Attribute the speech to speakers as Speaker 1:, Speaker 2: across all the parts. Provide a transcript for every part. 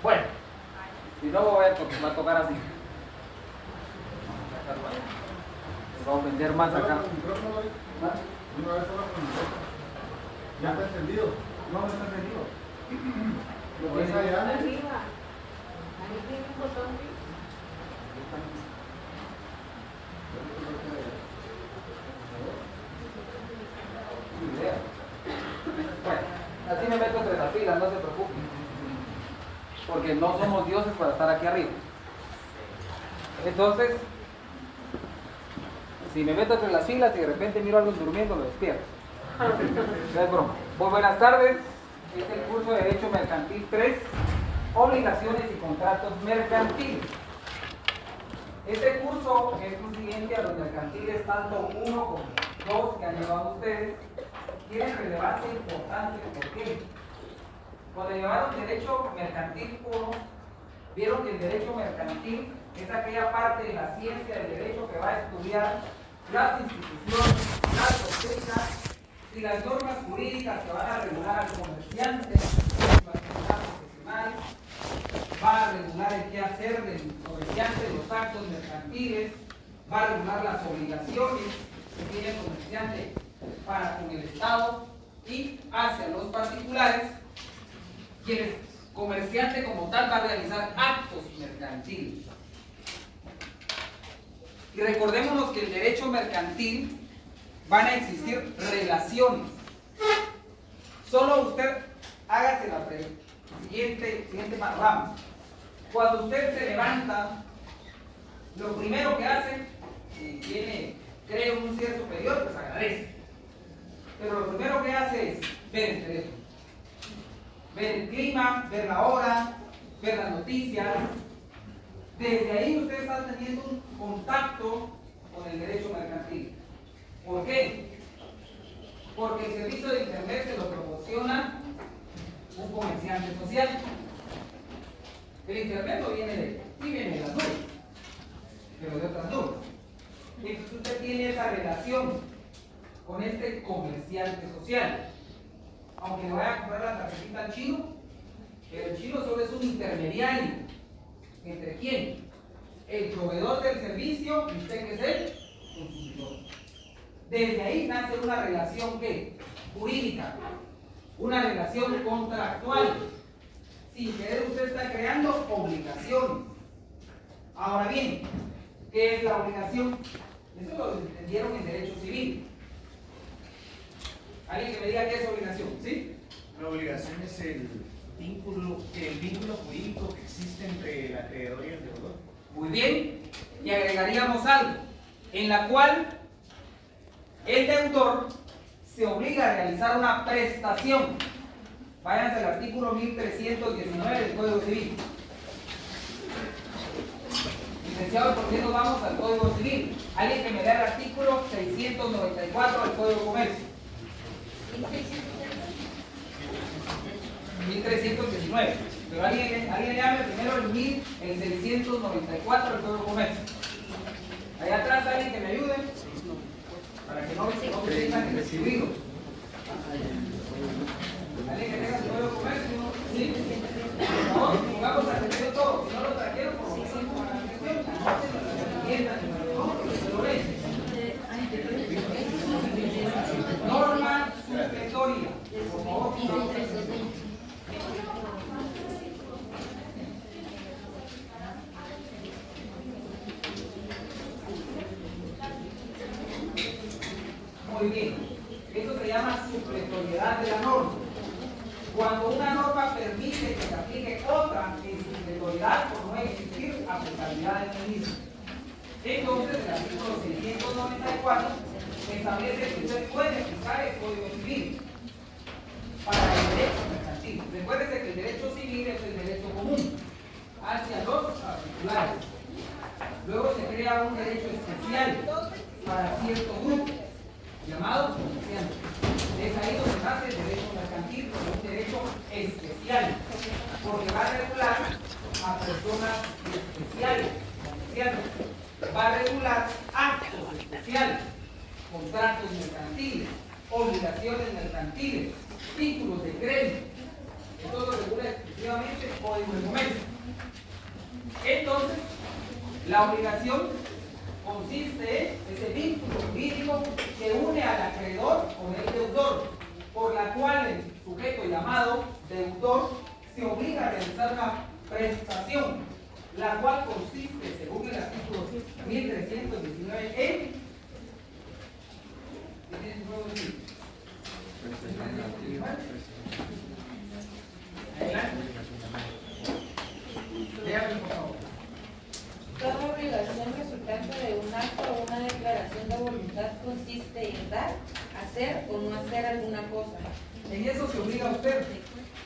Speaker 1: Bueno, si no va a tocar así. Vamos a vender más acá.
Speaker 2: ¿Ya está encendido?
Speaker 1: No, no está encendido.
Speaker 2: ¿Lo ves allá?
Speaker 3: Arriba. Ahí tiene un botón.
Speaker 1: Bueno, así me meto entre las filas, no se preocupen. Porque no somos dioses para estar aquí arriba. Entonces, si me meto entre las filas y de repente miro a alguien durmiendo, lo despierto. No es broma. Muy buenas tardes. Es el curso de Derecho Mercantil 3, Obligaciones y Contratos Mercantiles. Este curso es un siguiente a los mercantiles, tanto 1 como 2 que han llevado ustedes. Tienen relevancia importante. ¿Por qué? Cuando llevaron Derecho Mercantil 1, vieron que el Derecho Mercantil es aquella parte de la ciencia del derecho que va a estudiar las instituciones, las doctrinas y las normas jurídicas que van a regular al comerciante, su actividad profesional, va a regular el quehacer del comerciante, los actos mercantiles, va a regular las obligaciones que tiene el comerciante para con el Estado y hacia los particulares, y el comerciante como tal va a realizar actos mercantiles. Y recordémonos que el derecho mercantil van a existir relaciones. Solo usted hágase la siguiente panorama. Cuando usted se levanta, lo primero que hace, si cree un ser superior, pues agradece. Pero lo primero que hace es ver el teléfono, ver el clima, ver la hora, ver las noticias. Desde ahí usted está teniendo un contacto con el derecho mercantil. ¿Por qué? Porque el servicio de internet se lo proporciona un comerciante social. El internet no viene viene de las nubes, pero de otras nubes. Entonces usted tiene esa relación con este comerciante social. Aunque le vaya a comprar la tarjetita al chino, pero el chino solo es un intermediario. ¿Entre quién? El proveedor del servicio y usted que es el consumidor. Desde ahí nace una relación ¿qué? Jurídica, una relación contractual. Sin querer usted está creando obligaciones. Ahora bien, ¿qué es la obligación? Eso lo entendieron en derecho civil. ¿Alguien que me diga qué es obligación? ¿Sí?
Speaker 4: La obligación es el vínculo jurídico que existe entre el acreedor y el deudor.
Speaker 1: Muy bien, y agregaríamos algo, en la cual el deudor se obliga a realizar una prestación. Váyanse al artículo 1319 del Código Civil. Licenciado, ¿por qué nos vamos al Código Civil? Alguien que me dé el artículo 694 del Código de Comercio. 1319. Pero alguien llame primero el 694 del Código de Comercio. Allá atrás alguien que me ayude para que no se sientan excluidos. Alguien que tenga su Código de Comercio, ¿sí? Por favor, pongamos atención todos. Si no lo trajeron, por favor, pongan atención. Norma supletoria. Por favor. Muy bien. Eso se llama supletoriedad de la norma. Cuando una norma permite que se aplique otra en supletoriedad por no existir aplicabilidad en el mismo. Entonces, el artículo 694 establece que usted puede aplicar el Código Civil para el derecho mercantil. Recuérdese que el derecho civil es el derecho común hacia los particulares. Luego se crea un derecho especial para cierto grupo, llamado comerciante. Es ahí donde nace el derecho mercantil como un derecho especial, porque va a regular a personas especiales, comerciantes. Va a regular actos especiales, contratos mercantiles, obligaciones mercantiles, títulos de crédito. Eso lo regula exclusivamente el Código de Comercio. Entonces, la obligación consiste en ese vínculo jurídico que une al acreedor con el deudor, por la cual el sujeto llamado deudor se obliga a realizar una prestación, la cual consiste, según el artículo 1319, en Léame, por favor.
Speaker 3: Toda obligación resultante de un acto o una declaración de voluntad consiste en dar, hacer o no hacer alguna cosa.
Speaker 1: En eso se obliga a usted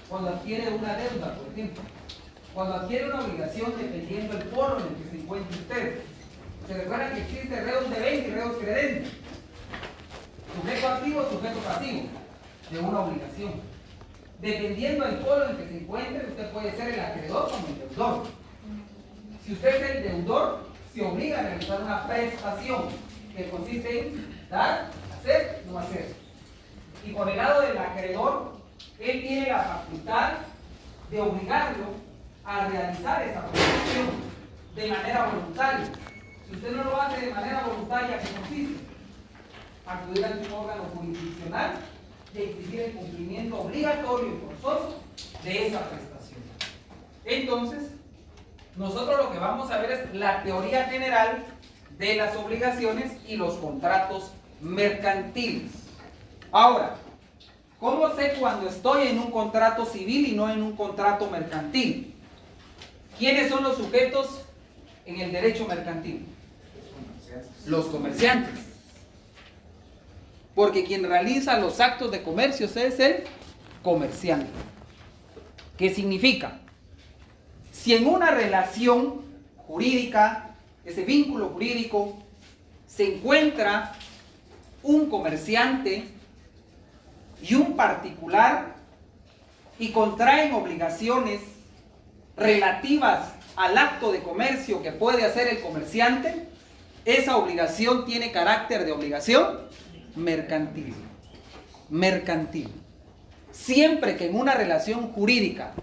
Speaker 1: cuando adquiere una deuda, por ejemplo. Cuando adquiere una obligación dependiendo del foro en el que se encuentre usted. Se recuerda que existe reos debentes y reos credentes. Sujeto activo, sujeto pasivo de una obligación. Dependiendo del foro en el que se encuentre, usted puede ser el acreedor como el deudor. Si usted es el deudor, se obliga a realizar una prestación que consiste en dar, hacer, no hacer. Y por el lado del acreedor, él tiene la facultad de obligarlo a realizar esa prestación de manera voluntaria. Si usted no lo hace de manera voluntaria, ¿qué consiste? Acudir ante un órgano jurisdiccional y exigir el cumplimiento obligatorio y forzoso de esa prestación. Entonces, nosotros lo que vamos a ver es la teoría general de las obligaciones y los contratos mercantiles. Ahora, ¿cómo sé cuando estoy en un contrato civil y no en un contrato mercantil? ¿Quiénes son los sujetos en el derecho mercantil? Los comerciantes. Porque quien realiza los actos de comercio es el comerciante. ¿Qué significa? Si en una relación jurídica, ese vínculo jurídico, se encuentra un comerciante y un particular y contraen obligaciones relativas al acto de comercio que puede hacer el comerciante, esa obligación tiene carácter de obligación mercantil. Mercantil. Siempre que en una relación jurídica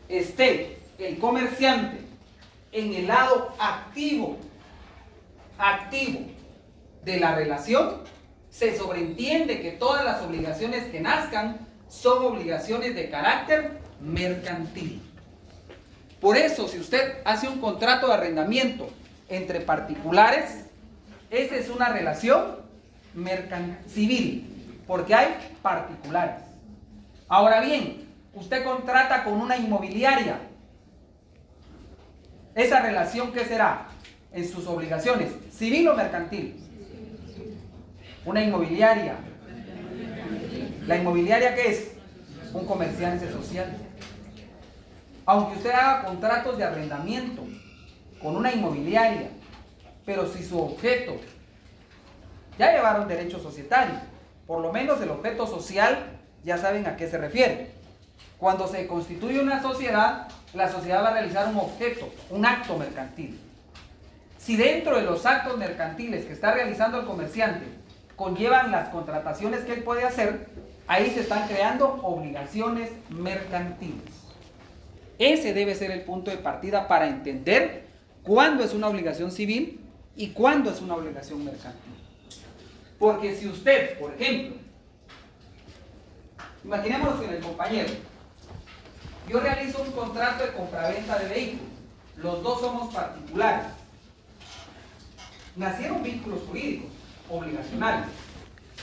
Speaker 1: esté el comerciante en el lado activo de la relación, se sobreentiende que todas las obligaciones que nazcan son obligaciones de carácter mercantil. Por eso, si usted hace un contrato de arrendamiento entre particulares, esa es una relación civil, porque hay particulares. Ahora bien, usted contrata con una inmobiliaria. ¿Esa relación qué será? En sus obligaciones, ¿civil o mercantil? Una inmobiliaria. ¿La inmobiliaria qué es? Un comerciante social. Aunque usted haga contratos de arrendamiento con una inmobiliaria, pero si su objeto ya llevaron derecho societario, por lo menos el objeto social ya saben a qué se refiere. Cuando se constituye una sociedad, la sociedad va a realizar un objeto, un acto mercantil. Si dentro de los actos mercantiles que está realizando el comerciante conllevan las contrataciones que él puede hacer, ahí se están creando obligaciones mercantiles. Ese debe ser el punto de partida para entender cuándo es una obligación civil y cuándo es una obligación mercantil. Porque si usted, por ejemplo, imaginémonos con el compañero, yo realizo un contrato de compraventa de vehículos, los dos somos particulares, nacieron vínculos jurídicos obligacionales,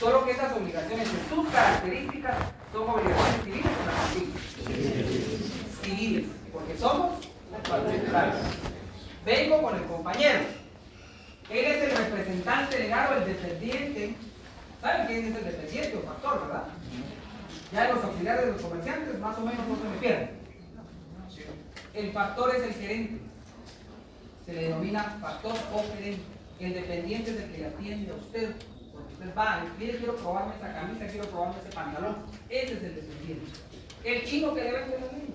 Speaker 1: Solo que esas obligaciones en sus características son obligaciones civiles o mercantiles. Civiles, porque somos particulares. Vengo con el compañero. Él es el representante legal o el dependiente. ¿Saben quién es el dependiente o factor, verdad? Ya los auxiliares de los comerciantes más o menos no se me pierden. El factor es el gerente. Se le denomina factor o gerente. El dependiente es el que le atiende a usted. Porque usted va, mire, quiero probarme esa camisa, quiero probarme ese pantalón. Ese es el dependiente. El chino que le vende la ley,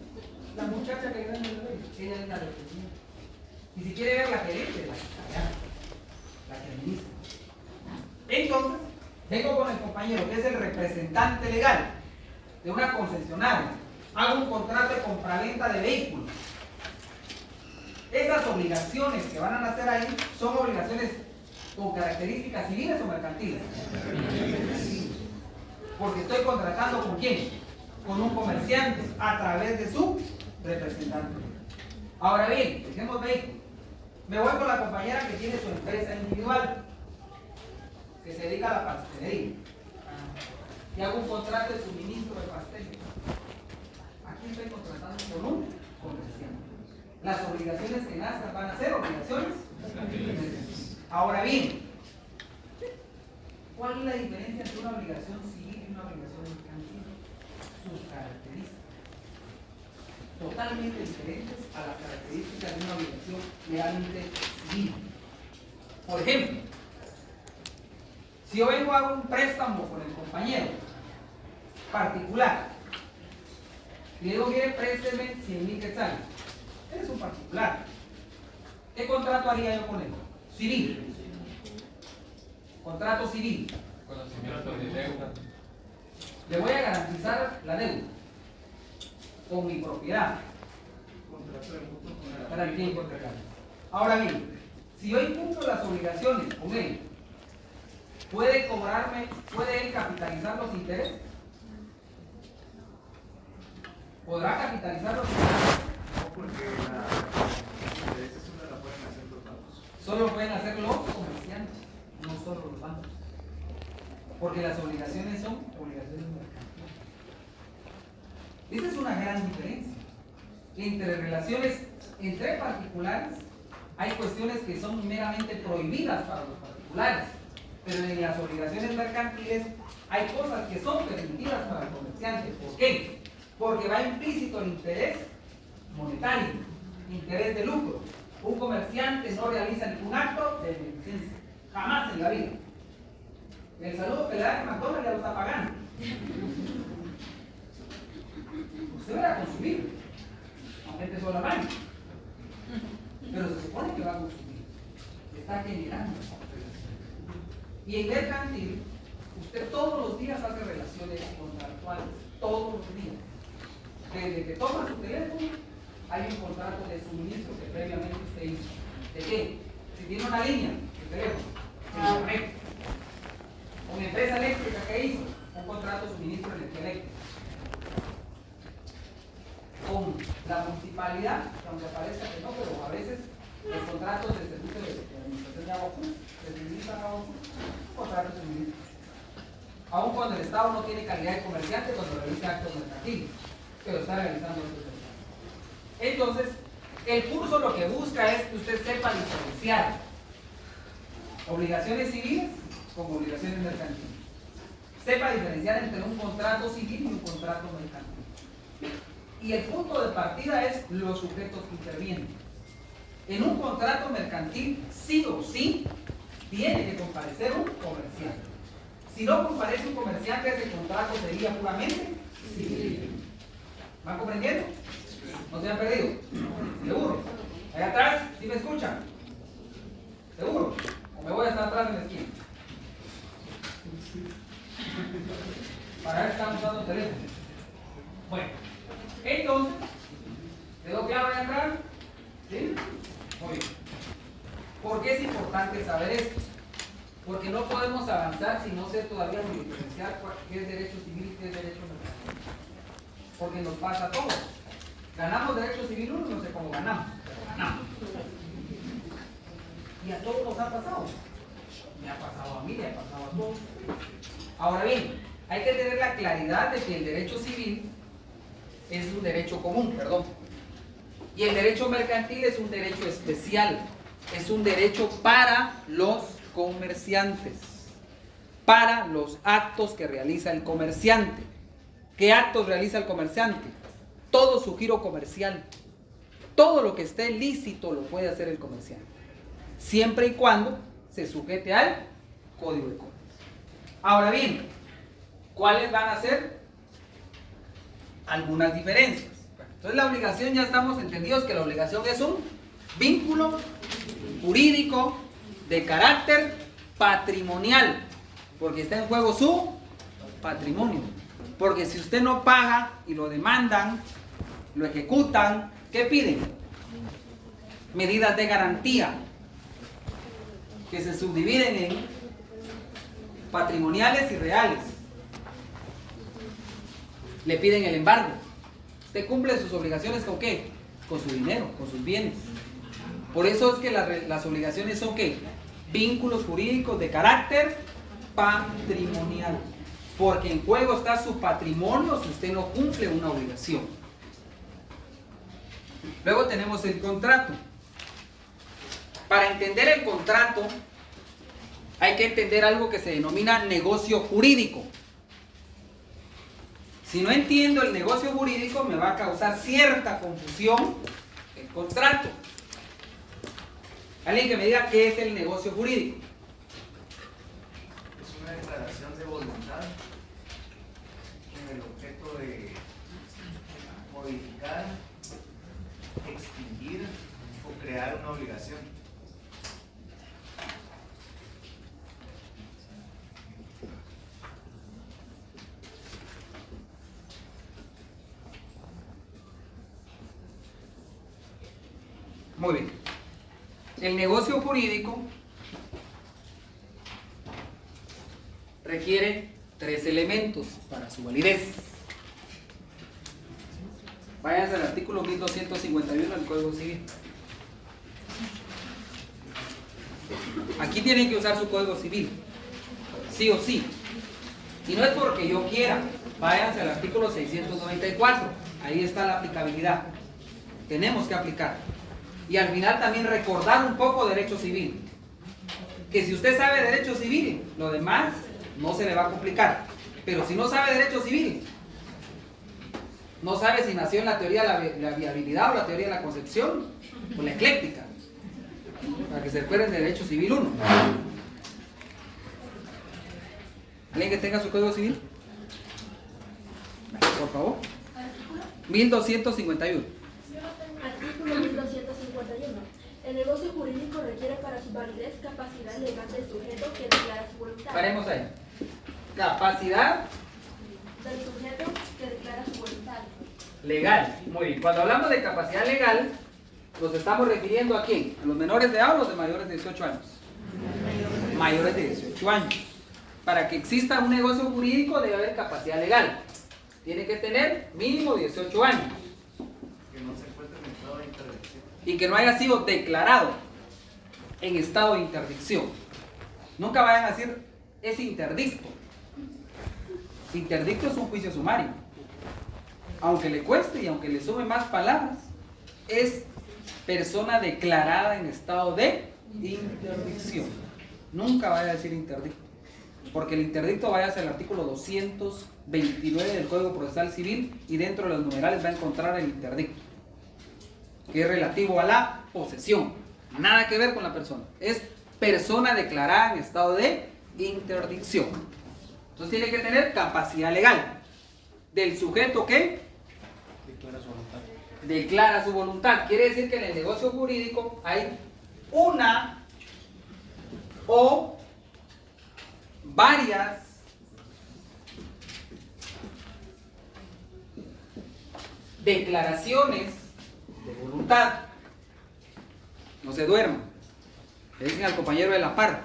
Speaker 1: la muchacha que le vende la ley, ella es la dependiente. Y si quiere ver la gerente, la que administra. Entonces, vengo con el compañero que es el representante legal de una concesionaria. Hago un contrato de compraventa de vehículos. Esas obligaciones que van a nacer ahí son obligaciones con características civiles o mercantiles. Porque estoy contratando ¿con quién? Con un comerciante a través de su representante. Ahora bien, dejemos vehículos. Me voy con la compañera que tiene su empresa individual, que se dedica a la pastelería. Y hago un contrato de suministro de pasteles. Aquí estoy contratando con un comerciante. Las obligaciones que nazcan van a ser obligaciones. Ahora bien, ¿cuál es la diferencia entre una obligación civil y una obligación mercantil? Sus características. Totalmente diferentes a las características de una obligación legalmente civil. Por ejemplo, si yo vengo a hago un préstamo con el compañero particular y le digo, mire, présteme 100,000 quetzales. Él es un particular. ¿Qué contrato haría yo con él? Civil. Contrato civil.
Speaker 5: Conocimiento de deuda.
Speaker 1: Le voy a garantizar la deuda con mi propiedad. Para el tiempo hipotecario. Ahora bien, si yo incumplo las obligaciones con él, ¿puede él capitalizar los intereses? ¿Podrá capitalizar los intereses?
Speaker 2: No, porque los intereses uno la pueden hacer los bancos.
Speaker 1: Solo pueden hacer los comerciantes, no solo los bancos. Porque las obligaciones son obligaciones mercantiles. Esa es una gran diferencia. Entre relaciones entre particulares, hay cuestiones que son meramente prohibidas para los particulares, pero en las obligaciones mercantiles hay cosas que son permitidas para el comerciante. ¿Por qué? Porque va implícito el interés monetario, interés de lucro. Un comerciante no realiza ningún acto de beneficencia, jamás en la vida. El saludo que le da el McDonald's ya lo está pagando. Usted va a consumir, aunque te sola mano, pero se supone que va a consumir, está generando. Y en mercantil, usted todos los días hace relaciones contractuales, todos los días. Desde que toma su teléfono, hay un contrato de suministro que previamente usted hizo. ¿De qué? Si tiene una línea de teléfono, en internet, una empresa eléctrica que hizo un contrato de suministro de energía eléctrica. Con la municipalidad, que aunque parezca que no, pero a veces los contratos de servicio de administración de agua pública, de suministro de agua pública, contratos de suministro. Aun cuando el Estado no tiene calidad de comerciante cuando realiza actos mercantiles, pero está realizando estos servicios. Entonces, el curso lo que busca es que usted sepa diferenciar obligaciones civiles con obligaciones mercantiles. Sepa diferenciar entre un contrato civil y un contrato mercantil. Y el punto de partida es los sujetos que intervienen. En un contrato mercantil, sí o sí, tiene que comparecer un comerciante. Si no comparece un comerciante, ese contrato sería puramente civil. ¿Van comprendiendo? ¿No se han perdido? ¿Seguro? Allá atrás, ¿sí me escuchan? ¿Seguro? ¿O me voy a estar atrás en la esquina? Para ver si estamos usando el teléfono. Bueno, entonces, ¿quedó claro allá atrás? ¿Sí? Muy bien. ¿Por qué es importante saber esto? Porque no podemos avanzar si no sé todavía diferenciar qué es derecho civil y qué es derecho mercantil. Porque nos pasa a todos. Ganamos derecho civil 1, no sé cómo ganamos, pero ganamos. Y a todos nos ha pasado. Me ha pasado a mí, me ha pasado a todos. Ahora bien, hay que tener la claridad de que el derecho civil es un derecho común, perdón. Y el derecho mercantil es un derecho especial. Es un derecho para los comerciantes, para los actos que realiza el comerciante. ¿Qué actos realiza el comerciante? Todo su giro comercial. Todo lo que esté lícito lo puede hacer el comerciante, siempre y cuando se sujete al Código de Comercio. Ahora bien, ¿cuáles van a ser algunas diferencias? Entonces la obligación, ya estamos entendidos que la obligación es un vínculo jurídico de carácter patrimonial, porque está en juego su patrimonio. Porque si usted no paga y lo demandan, lo ejecutan, ¿qué piden? Medidas de garantía que se subdividen en patrimoniales y reales. Le piden el embargo. Usted cumple sus obligaciones ¿con qué? Con su dinero, con sus bienes. Por eso es que las obligaciones son ¿qué? Vínculos jurídicos de carácter patrimonial. Porque en juego está su patrimonio si usted no cumple una obligación. Luego tenemos el contrato. Para entender el contrato hay que entender algo que se denomina negocio jurídico. Si no entiendo el negocio jurídico, me va a causar cierta confusión el contrato. Alguien que me diga qué es el negocio jurídico.
Speaker 2: Es una declaración de voluntad con el objeto de modificar, extinguir o crear una obligación.
Speaker 1: Muy bien. El negocio jurídico requiere 3 elementos para su validez. Váyanse al artículo 1251 del Código Civil. Aquí tienen que usar su Código Civil, sí o sí. Y no es porque yo quiera. Váyanse al artículo 694. Ahí está la aplicabilidad. Tenemos que aplicar. Y al final también recordar un poco derecho civil. Que si usted sabe derecho civil, lo demás no se le va a complicar. Pero si no sabe derecho civil, no sabe si nació en la teoría de la viabilidad o la teoría de la concepción o la ecléctica. Para que se recuerden de derecho civil 1. ¿Alguien que tenga su Código Civil? Por favor. 1251.
Speaker 6: Artículo 1251. El negocio jurídico requiere para su validez capacidad legal del sujeto que declara su voluntad.
Speaker 1: Paremos ahí. Capacidad
Speaker 6: Del sujeto que declara su voluntad.
Speaker 1: legal. Muy bien. Cuando hablamos de capacidad legal, nos estamos refiriendo a quién? ¿A los menores de edad o los de mayores de 18 años? Mayores de 18 años. Para que exista un negocio jurídico debe haber capacidad legal. Tiene que tener mínimo 18 años.
Speaker 2: Que no se encuentre en estado de interdicción.
Speaker 1: Y que no haya sido declarado en estado de interdicción. Nunca vayan a decir es interdicto. Interdicto es un juicio sumario. Aunque le cueste y aunque le sume más palabras, es persona declarada en estado de interdicción. Nunca vaya a decir interdicto. Porque el interdicto vaya hacia el artículo 229 del Código Procesal Civil y dentro de los numerales va a encontrar el interdicto, que es relativo a la posesión. Nada que ver con la persona. Es persona declarada en estado de interdicción. Entonces tiene que tener capacidad legal del sujeto que
Speaker 4: Declara su voluntad.
Speaker 1: declara su voluntad. Quiere decir que en el negocio jurídico hay una o varias declaraciones de voluntad. No se duerman. Le dicen al compañero de la par,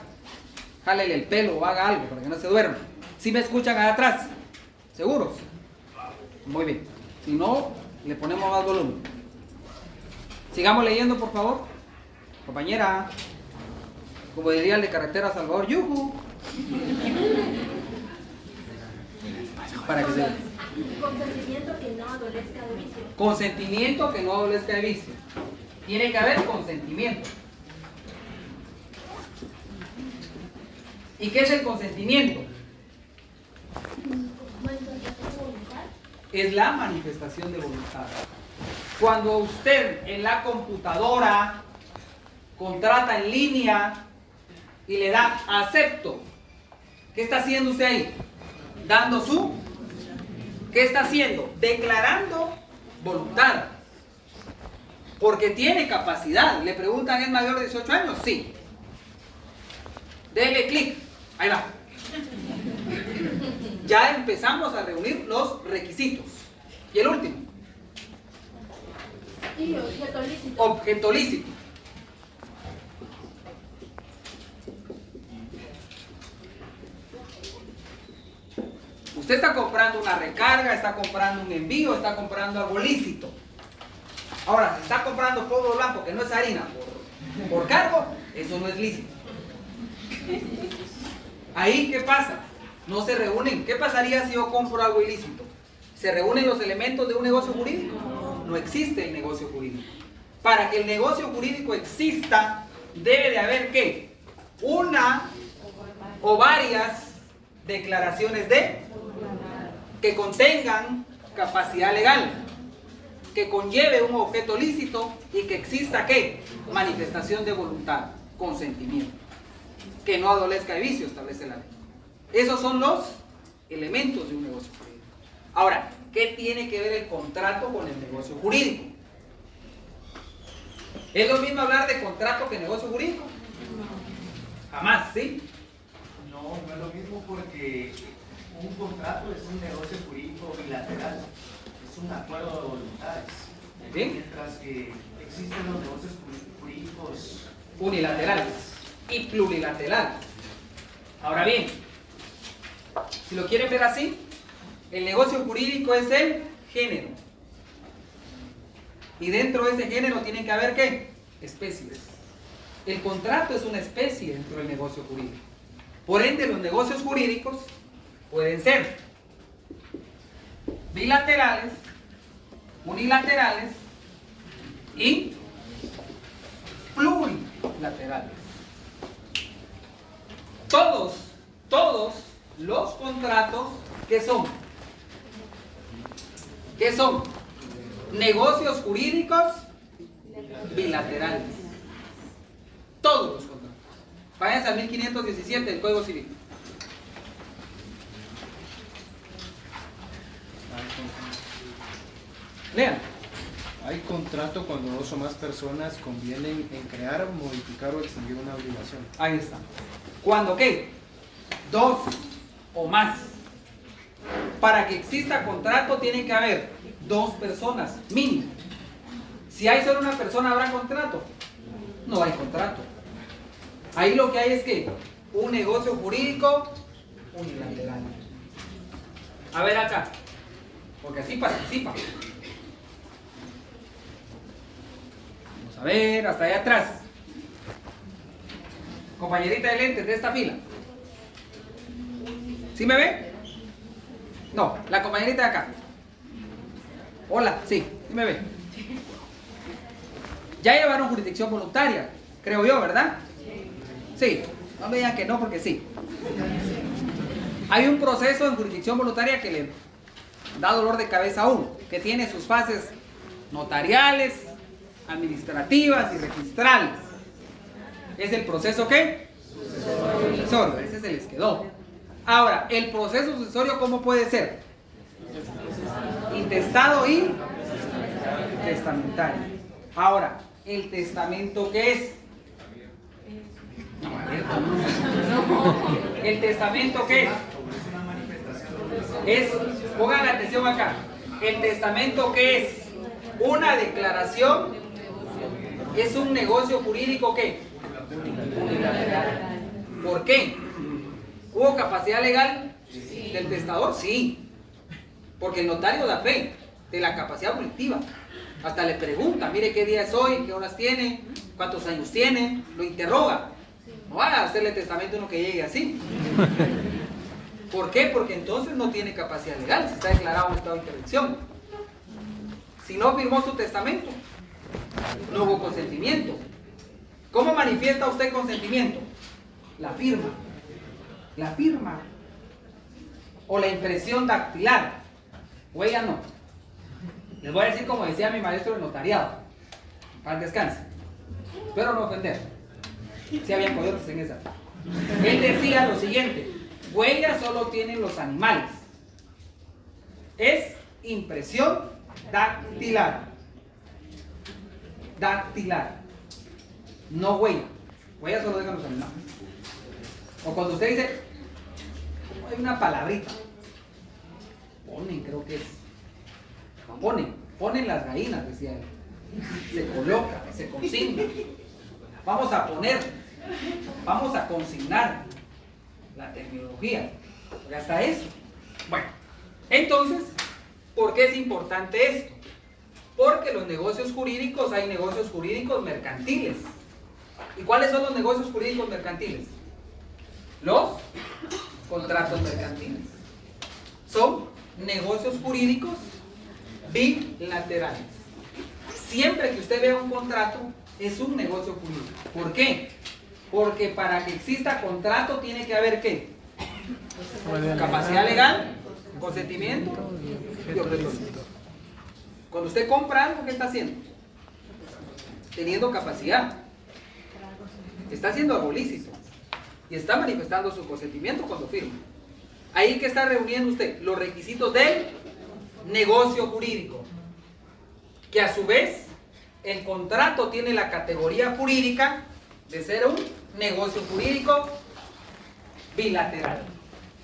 Speaker 1: jálele el pelo o haga algo para que no se duerma. ¿Sí me escuchan allá atrás? ¿Seguros? Muy bien. Si no, le ponemos más volumen. Sigamos leyendo, por favor. Compañera, como diría el de carretera Salvador, yuju. Para que se vea.
Speaker 6: Consentimiento que no adolezca de vicio.
Speaker 1: Consentimiento que no adolezca de vicio. Tiene que haber consentimiento. ¿Y qué es el consentimiento? Es la manifestación de voluntad. Cuando usted en la computadora contrata en línea y le da acepto, ¿qué está haciendo usted ahí? Dando su... ¿Qué está haciendo? Declarando voluntad. Porque tiene capacidad. Le preguntan, ¿es mayor de 18 años? Sí. Dele clic. Ahí va. Ya empezamos a reunir los requisitos. Y el último.
Speaker 6: Y objeto lícito.
Speaker 1: Objeto lícito. Usted está comprando una recarga, está comprando un envío, está comprando algo lícito. Ahora, si está comprando polvo blanco, que no es harina, por cargo, eso no es lícito. Ahí, ¿qué pasa? No se reúnen. ¿Qué pasaría si yo compro algo ilícito? ¿Se reúnen los elementos de un negocio jurídico? No existe el negocio jurídico. Para que el negocio jurídico exista, debe de haber ¿qué? Una o varias declaraciones que contengan capacidad legal, que conlleve un objeto lícito y que exista ¿qué? Manifestación de voluntad, consentimiento, que no adolezca de vicio, establece la ley. Esos son los elementos de un negocio jurídico. Ahora, ¿qué tiene que ver el contrato con el negocio jurídico? ¿Es lo mismo hablar de contrato que negocio jurídico? Jamás, ¿sí?
Speaker 4: No, no es lo mismo porque un contrato es un negocio jurídico bilateral, es un acuerdo de voluntades.
Speaker 1: ¿Sí?
Speaker 4: Mientras que existen los negocios jurídicos
Speaker 1: Unilaterales y plurilaterales. Ahora bien, si lo quieren ver así, el negocio jurídico es el género. Y dentro de ese género tienen que haber ¿qué? Especies. El contrato es una especie dentro del negocio jurídico. Por ende, los negocios jurídicos pueden ser bilaterales, unilaterales y plurilaterales. Todos los contratos, ¿qué son? ¿Qué son? Negocios jurídicos bilaterales. Todos los contratos. Váyanse al 1517 del Código Civil. Lean.
Speaker 7: Hay contrato cuando dos o más personas convienen en crear, modificar o extinguir una obligación.
Speaker 1: Ahí está. ¿Cuándo qué? Dos o más. Para que exista contrato tiene que haber dos personas, mínimo. Si hay solo una persona, ¿habrá contrato? No hay contrato. Ahí lo que hay es que un negocio jurídico unilateral. A ver acá, porque así participa. Vamos a ver, hasta allá atrás. Compañerita de lentes de esta fila. ¿Sí me ve? No, la compañerita de acá. Hola, sí me ve. Ya llevaron jurisdicción voluntaria, creo yo, ¿verdad? Sí, no me digan que no porque sí. Hay un proceso en jurisdicción voluntaria que le da dolor de cabeza a uno, que tiene sus fases notariales, administrativas y registrales. ¿Es el proceso qué? Sucesorio, ese se les quedó. Ahora, el proceso sucesorio, ¿cómo puede ser? Intestado y testamentario. Ahora, ¿el testamento qué es? ¿El testamento qué es? Pongan atención acá. ¿El testamento qué es? Una declaración. ¿Es un negocio jurídico qué? Unilateral. ¿Por qué? ¿Hubo capacidad legal del testador? Sí. Porque el notario da fe de la capacidad volitiva. Hasta le pregunta, mire qué día es hoy, qué horas tiene, cuántos años tiene, lo interroga. No va a hacerle testamento uno que llegue así. ¿Por qué? Porque entonces no tiene capacidad legal, si está declarado un estado de interdicción. Si no firmó su testamento, no hubo consentimiento. ¿Cómo manifiesta usted consentimiento? La firma. La firma. O la impresión dactilar. Huella no. Les voy a decir como decía mi maestro de notariado. Para el descanso. Espero no ofender. Si habían coyotes en esa. Él decía lo siguiente: huella solo tienen los animales. Es impresión dactilar. Dactilar. No huella. Huella solo dejan los animales. O cuando usted dice, hay una palabrita. Ponen, creo que es. Ponen las gallinas, decía él. Se coloca, se consigna. Vamos a poner, vamos a consignar la terminología. Porque hasta eso. Bueno, entonces, ¿por qué es importante esto? Porque los negocios jurídicos, hay negocios jurídicos mercantiles. ¿Y cuáles son los negocios jurídicos mercantiles? Los contratos mercantiles. Son negocios jurídicos bilaterales. Siempre que usted vea un contrato, es un negocio jurídico. ¿Por qué? Porque para que exista contrato tiene que haber ¿qué? Capacidad legal, consentimiento y objeto lícito. Cuando usted compra algo, ¿qué está haciendo? Teniendo capacidad. Está haciendo algo lícito. Y está manifestando su consentimiento cuando firma. Ahí que está reuniendo usted los requisitos del negocio jurídico. Que a su vez, el contrato tiene la categoría jurídica de ser un negocio jurídico bilateral.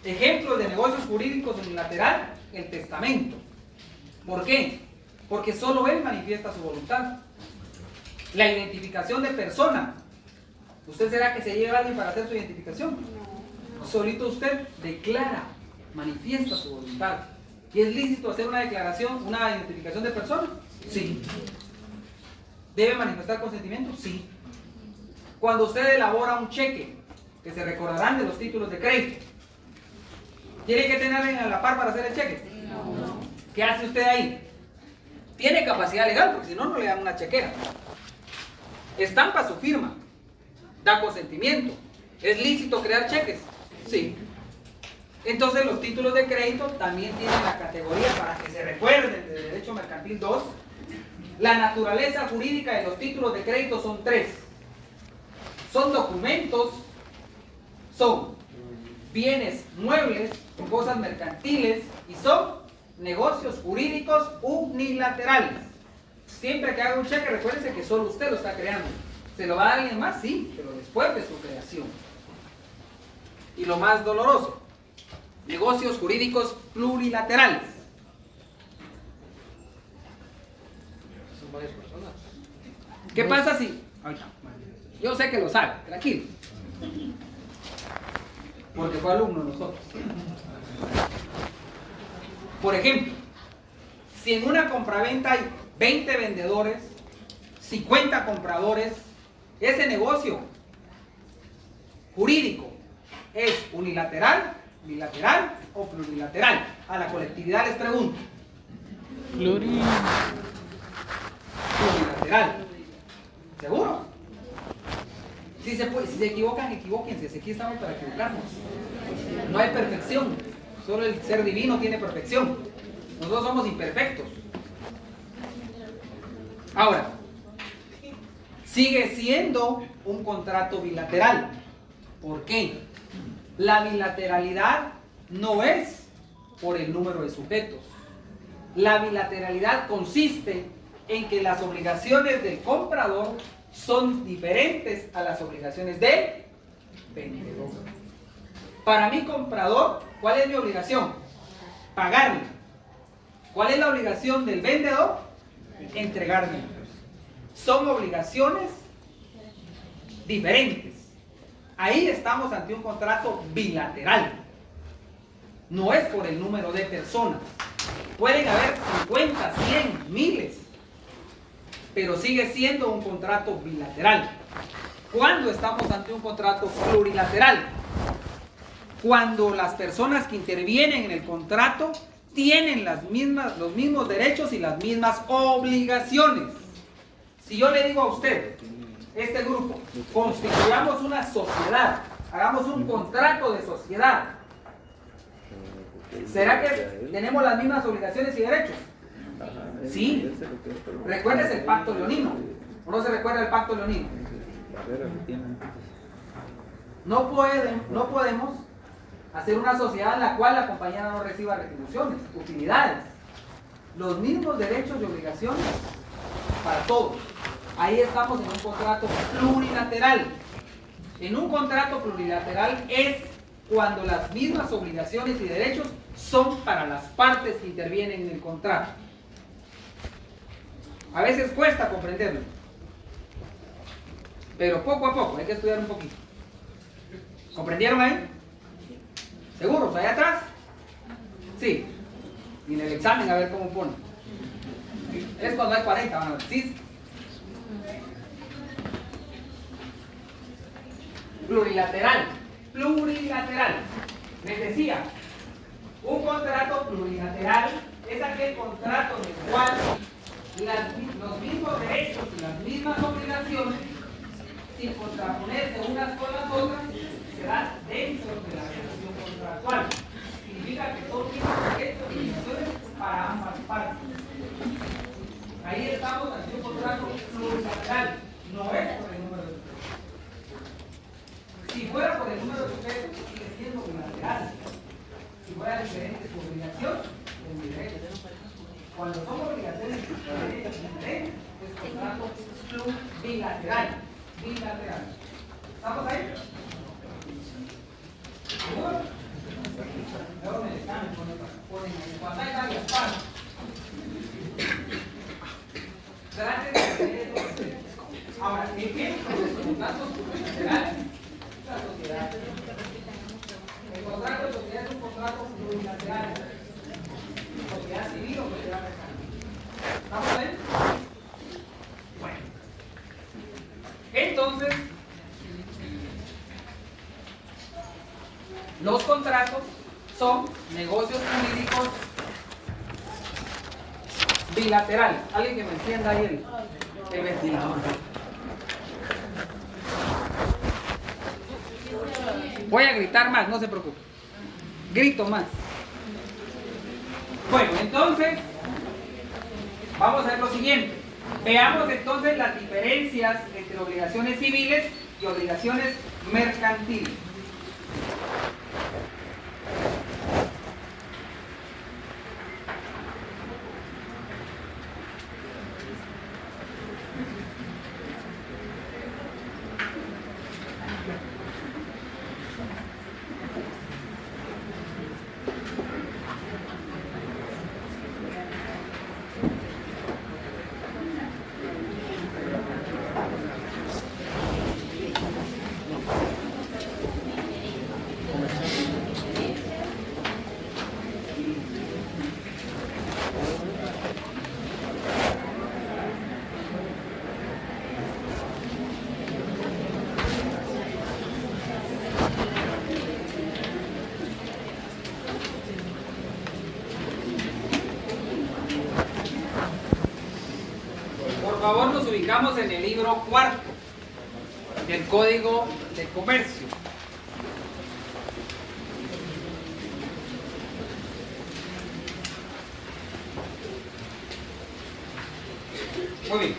Speaker 1: Ejemplos de negocios jurídicos unilateral, el testamento. ¿Por qué? Porque solo él manifiesta su voluntad. La identificación de persona. ¿Usted será que se lleva a alguien para hacer su identificación? Solito usted declara, manifiesta su voluntad. ¿Y es lícito hacer una declaración, una identificación de persona? Sí. ¿Debe manifestar consentimiento? Sí. Cuando usted elabora un cheque, que se recordarán de los títulos de crédito, ¿tiene que tener alguien a la par para hacer el cheque? No. ¿Qué hace usted ahí? Tiene capacidad legal, porque si no, no le dan una chequera. Estampa su firma. Da consentimiento. ¿Es lícito crear cheques? Sí. Entonces los títulos de crédito también tienen la categoría, para que se recuerden, de Derecho Mercantil 2. La naturaleza jurídica de los títulos de crédito son 3. Son documentos, son bienes muebles, cosas mercantiles y son negocios jurídicos unilaterales. Siempre que haga un cheque, recuérdese que solo usted lo está creando. ¿Se lo va a dar alguien más? Sí, pero después de su creación. Y lo más doloroso, negocios jurídicos plurilaterales. Son varias personas. ¿Qué pasa si? Yo sé que lo sabe, tranquilo. Porque fue alumno de nosotros. Por ejemplo, si en una compraventa hay 20 vendedores, 50 compradores, ese negocio jurídico es unilateral, bilateral o plurilateral. A la colectividad les pregunto. Plurilateral. ¿Seguro? Si se equivocan, equivóquense. Si aquí estamos para equivocarnos. No hay perfección. Solo el ser divino tiene perfección. Nosotros somos imperfectos. Ahora, sigue siendo un contrato bilateral. ¿Por qué? La bilateralidad no es por el número de sujetos. La bilateralidad consiste en que las obligaciones del comprador son diferentes a las obligaciones del vendedor. Para mi comprador, ¿cuál es mi obligación? Pagarle. ¿Cuál es la obligación del vendedor? Entregarme. Son obligaciones diferentes. Ahí estamos ante un contrato bilateral. No es por el número de personas. Pueden haber 50, 100, miles. Pero sigue siendo un contrato bilateral. ¿Cuándo estamos ante un contrato plurilateral? cuando las personas que intervienen en el contrato tienen los mismos derechos y las mismas obligaciones. Si yo le digo a usted, este grupo, constituyamos una sociedad, hagamos un contrato de sociedad, ¿será que tenemos las mismas obligaciones y derechos? Sí. ¿Recuerdas el pacto leonino? ¿O no se recuerda el pacto leonino? No podemos hacer una sociedad en la cual la compañera no reciba retribuciones, utilidades. Los mismos derechos y obligaciones para todos. Ahí estamos en un contrato plurilateral. En un contrato plurilateral es cuando las mismas obligaciones y derechos son para las partes que intervienen en el contrato. A veces cuesta comprenderlo, pero poco a poco hay que estudiar un poquito. ¿Comprendieron ahí? ¿Seguros? ¿Allá atrás? Sí. Y en el examen a ver cómo pone. Es cuando hay 40, van a ver. ¿Sí? Plurilateral. Plurilateral. Les decía, un contrato plurilateral es aquel contrato en el cual los mismos derechos y las mismas obligaciones, sin contraponerse unas con las otras, se dan dentro de la relación contractual. Significa que son mismos derechos y obligaciones para ambas partes. Ahí estamos ante un contrato plurilateral, no es por el número de sujetos. Si fuera por el número de sujetos, sigue siendo bilateral. Si fuera diferente su obligación, es directo. Cuando son obligaciones diferentes, es contrato bilateral. Bilateral. ¿Estamos ahí? ¿Seguro? Luego me examen ponen ahí. Cuando hay varias partes. Traten de tener eso. Ahora, ejemplos de contratos bilaterales. La sociedad. El contrato de sociedad es un contrato plurilateral. Sociedad civil o sociedad mercantil. ¿Estamos bien? Bueno. Entonces, los contratos son negocios jurídicos bilaterales. Alguien que me encienda ahí el ventilador. Voy a gritar más, no se preocupe. Grito más. Bueno, entonces, vamos a ver lo siguiente. Veamos entonces las diferencias entre obligaciones civiles y obligaciones mercantiles. Por favor, nos ubicamos en el libro cuarto del Código de Comercio. Muy bien.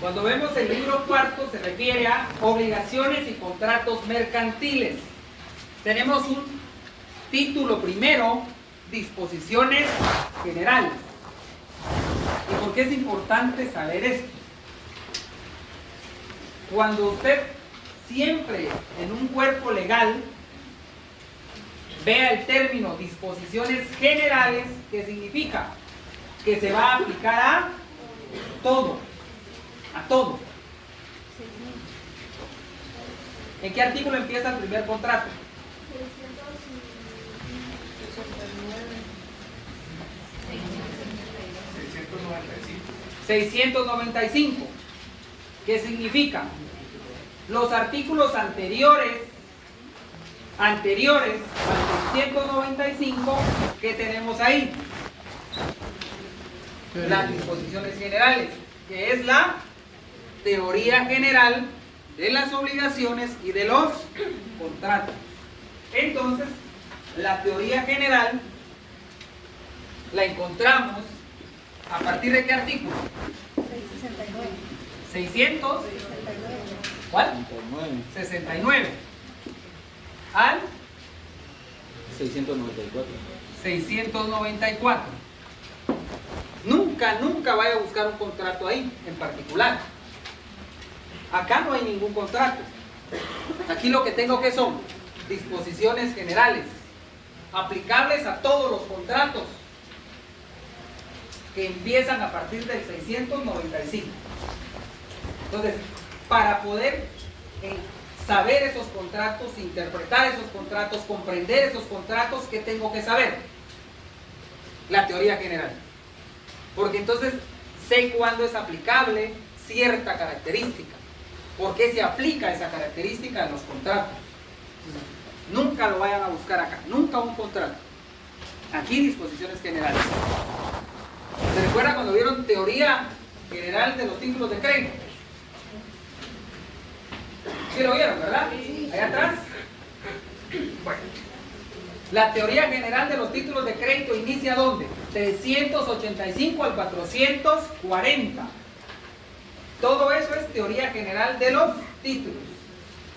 Speaker 1: Cuando vemos el libro cuarto se refiere a obligaciones y contratos mercantiles. Tenemos un título primero, disposiciones generales. ¿Y por qué es importante saber esto? Cuando usted siempre en un cuerpo legal vea el término disposiciones generales, ¿qué significa? Que se va a aplicar a todo. A todo. ¿En qué artículo empieza el primer contrato? 695. ¿Qué significa? Los artículos anteriores anteriores al 695, ¿qué tenemos ahí? Las disposiciones generales, que es la teoría general de las obligaciones y de los contratos. Entonces, la teoría general la encontramos a partir de qué artículo? 600. ¿Cuál? 69. Al
Speaker 8: 694.
Speaker 1: 694. Nunca vaya a buscar un contrato ahí en particular. Acá no hay ningún contrato. Aquí lo que tengo que son disposiciones generales aplicables a todos los contratos que empiezan a partir del 695. Entonces, para poder saber esos contratos, interpretar esos contratos, comprender esos contratos, ¿qué tengo que saber? La teoría general. Porque entonces sé cuándo es aplicable cierta característica. ¿Por qué se aplica esa característica en los contratos? Nunca lo vayan a buscar acá, nunca un contrato. Aquí disposiciones generales. ¿Se recuerda cuando vieron teoría general de los títulos de crédito? ¿Sí lo vieron, verdad? Allá atrás. Bueno, la teoría general de los títulos de crédito inicia ¿dónde? 385 al 440. Todo eso es teoría general de los títulos.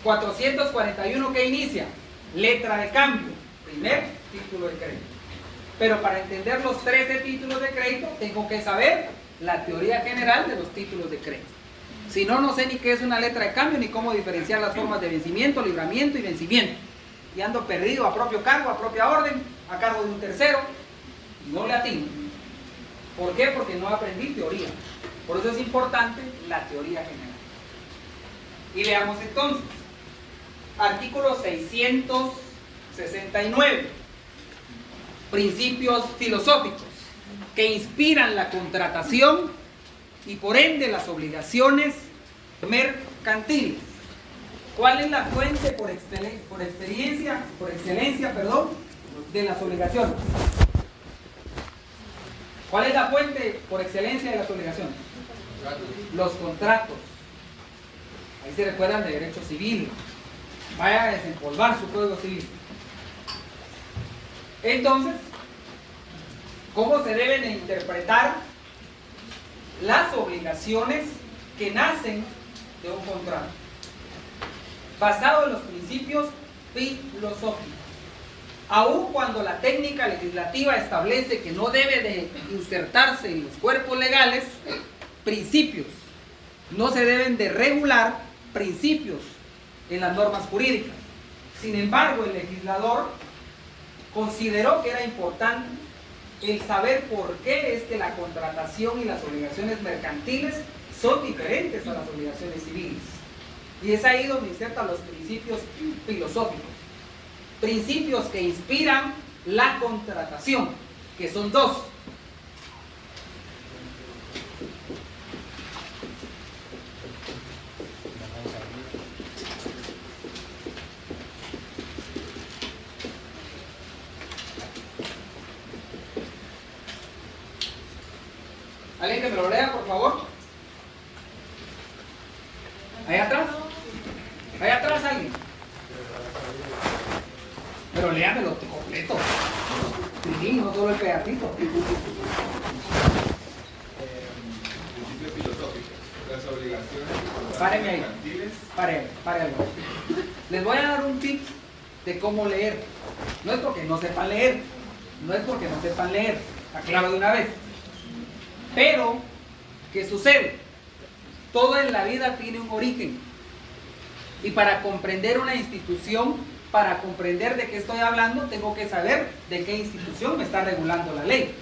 Speaker 1: 441, ¿qué inicia? Letra de cambio, primer título de crédito. Pero para entender los 13 títulos de crédito, tengo que saber la teoría general de los títulos de crédito. Si no, no sé ni qué es una letra de cambio, ni cómo diferenciar las formas de vencimiento, libramiento y vencimiento. Y ando perdido a propio cargo, a propia orden, a cargo de un tercero, y no le atino. ¿Por qué? Porque no aprendí teoría. Por eso es importante la teoría general. Y veamos entonces, artículo 669, principios filosóficos que inspiran la contratación y por ende las obligaciones mercantiles. ¿Cuál es la fuente por excelencia, de las obligaciones? ¿Cuál es la fuente por excelencia de las obligaciones? Los contratos. Ahí se recuerdan de derecho civil. Vaya a desempolvar su código civil. Entonces, ¿cómo se deben de interpretar las obligaciones que nacen de un contrato? Basado en los principios filosóficos. Aun cuando la técnica legislativa establece que no debe de insertarse en los cuerpos legales, principios. No se deben de regular principios en las normas jurídicas. Sin embargo, el legislador consideró que era importante el saber por qué es que la contratación y las obligaciones mercantiles son diferentes a las obligaciones civiles. Y es ahí donde insertan los principios filosóficos. Principios que inspiran la contratación, que son dos. ¿Alguien que me lo lea, por favor? ¿Allá atrás? ¿Allá atrás alguien? Pero léamelo completo. Sí, no solo el pedacito.
Speaker 2: Principios filosóficos. Las obligaciones
Speaker 1: Páreme ahí.
Speaker 2: mercantiles.
Speaker 1: Pare algo. Les voy a dar un tip de cómo leer. No es porque no sepan leer. No es porque no sepan leer. Aclaro de una vez. Pero, ¿qué sucede? Todo en la vida tiene un origen. Y para comprender una institución, para comprender de qué estoy hablando, tengo que saber de qué institución me está regulando la ley.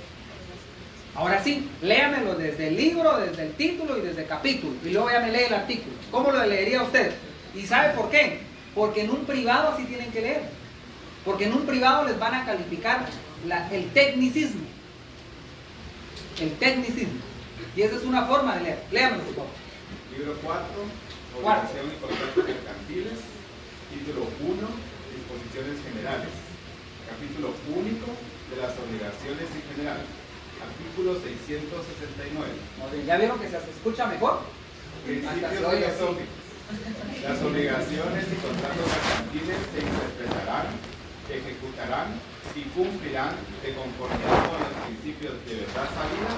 Speaker 1: Ahora sí, léamelo desde el libro, desde el título y desde el capítulo. Y luego ya me lee el artículo. ¿Cómo lo leería usted? ¿Y sabe por qué? Porque en un privado así tienen que leer. Porque en un privado les van a calificar el tecnicismo. El tecnicismo. Y esa es una forma de leer. Léamelo, por favor.
Speaker 2: Libro 4, obligación y contratos mercantiles. Título 1,
Speaker 8: disposiciones generales. Capítulo único de las obligaciones en general. Artículo 669.
Speaker 1: Muy bien, ¿ya vieron que se escucha mejor?
Speaker 8: Principios
Speaker 1: Hasta se oye así.
Speaker 8: filosóficos. Las obligaciones y contratos mercantiles se interpretarán, ejecutarán y cumplirán de conformidad con los principios de verdad sabida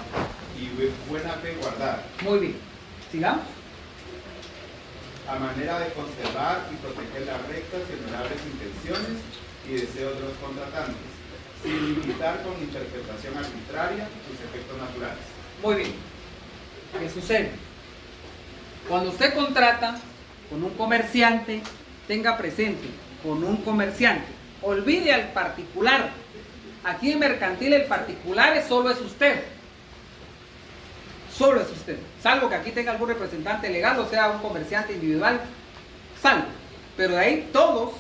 Speaker 8: y buena fe guardada,
Speaker 1: Muy bien. Sigamos.
Speaker 8: a manera de conservar y proteger las rectas y honorables intenciones y deseos de los contratantes, sin limitar con interpretación arbitraria sus efectos naturales.
Speaker 1: Muy bien. ¿Qué sucede? Cuando usted contrata con un comerciante, tenga presente, con un comerciante, olvide al particular. Aquí en mercantil el particular solo es usted. Solo es usted. Salvo que aquí tenga algún representante legal, o sea, un comerciante individual, salvo. Pero de ahí todos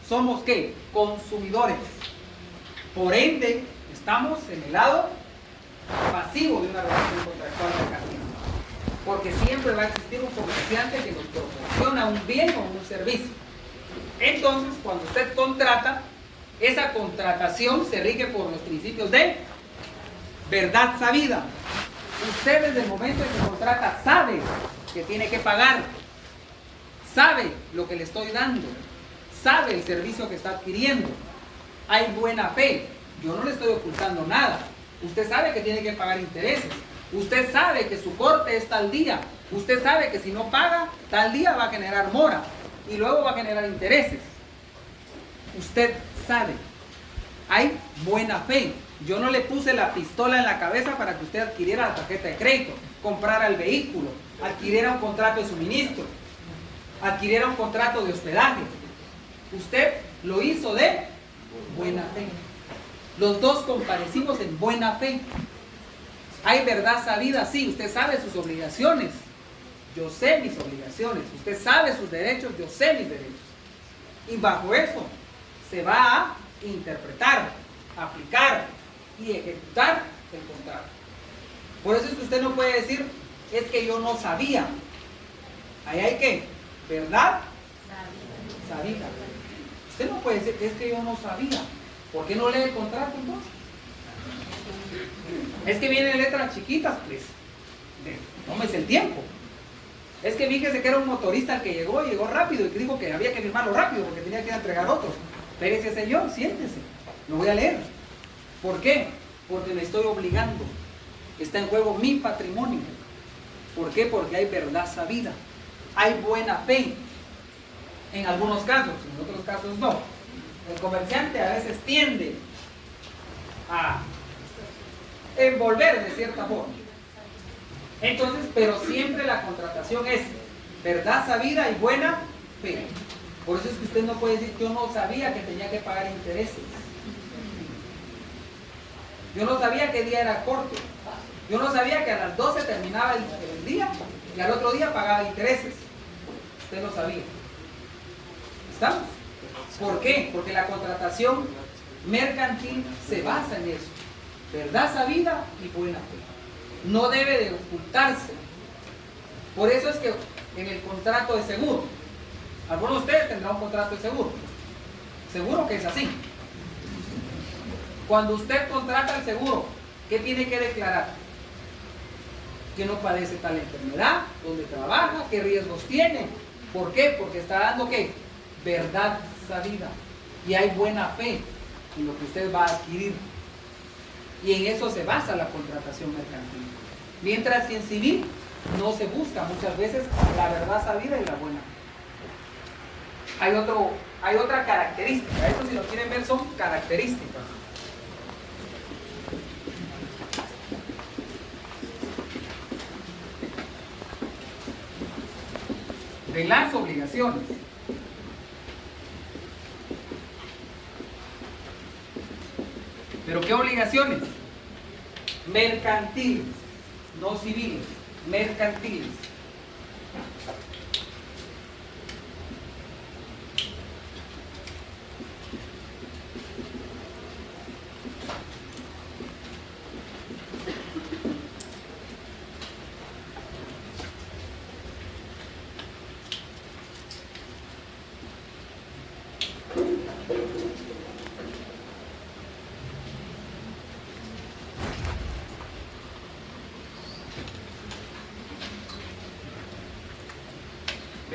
Speaker 1: somos ¿qué? Consumidores. Por ende, estamos en el lado pasivo de una relación contractual mercantil. Porque siempre va a existir un comerciante que nos proporciona un bien o un servicio. Entonces, cuando usted contrata, esa contratación se rige por los principios de verdad sabida. Usted desde el momento en que contrata sabe que tiene que pagar, sabe lo que le estoy dando, sabe el servicio que está adquiriendo. Hay buena fe. Yo no le estoy ocultando nada. Usted sabe que tiene que pagar intereses. Usted sabe que su corte es tal día. Usted sabe que si no paga, tal día va a generar mora y luego va a generar intereses. Usted sabe. Hay buena fe. Yo no le puse la pistola en la cabeza para que usted adquiriera la tarjeta de crédito, comprara el vehículo, adquiriera un contrato de suministro, adquiriera un contrato de hospedaje. Usted lo hizo de buena fe. Los dos comparecimos en buena fe. Hay verdad sabida, sí, usted sabe sus obligaciones. Yo sé mis obligaciones. Usted sabe sus derechos, yo sé mis derechos. Y bajo eso se va a interpretar, aplicar y ejecutar el contrato. Por eso es que usted no puede decir, es que yo no sabía. Ahí hay que, ¿verdad? Sabida. Usted no puede decir, es que yo no sabía. ¿Por qué no lee el contrato entonces? Es que vienen letras chiquitas, pues. Tómese el tiempo. Es que fíjese que era un motorista el que llegó rápido y que dijo que había que firmarlo rápido porque tenía que ir a entregar otros. Espérese, señor, siéntese. Lo voy a leer. ¿Por qué? Porque me estoy obligando. Está en juego mi patrimonio. ¿Por qué? Porque hay verdad sabida. Hay buena fe. En algunos casos, en otros casos no. El comerciante a veces tiende a envolver de cierta forma. Entonces, pero siempre la contratación es verdad sabida y buena fe. Por eso es que usted no puede decir, yo no sabía que tenía que pagar intereses. Yo no sabía qué día era corte. Yo no sabía que a las 12 terminaba el día y al otro día pagaba intereses. Usted lo sabía. ¿Estamos? ¿Por qué? Porque la contratación mercantil se basa en eso. Verdad sabida y buena fe. No debe de ocultarse. Por eso es que en el contrato de seguro, algunos de ustedes tendrán un contrato de seguro. Seguro que es así. Cuando usted contrata el seguro, ¿qué tiene que declarar? Que no padece tal enfermedad, dónde trabaja, qué riesgos tiene. ¿Por qué? Porque está dando ¿qué? Verdad sabida. Y hay buena fe en lo que usted va a adquirir. Y en eso se basa la contratación mercantil. Mientras que en civil no se busca muchas veces la verdad sabida y la buena fe. Hay otra característica. Esto, si lo quieren ver, son características. De las obligaciones. ¿Pero qué obligaciones? Mercantiles, no civiles, mercantiles.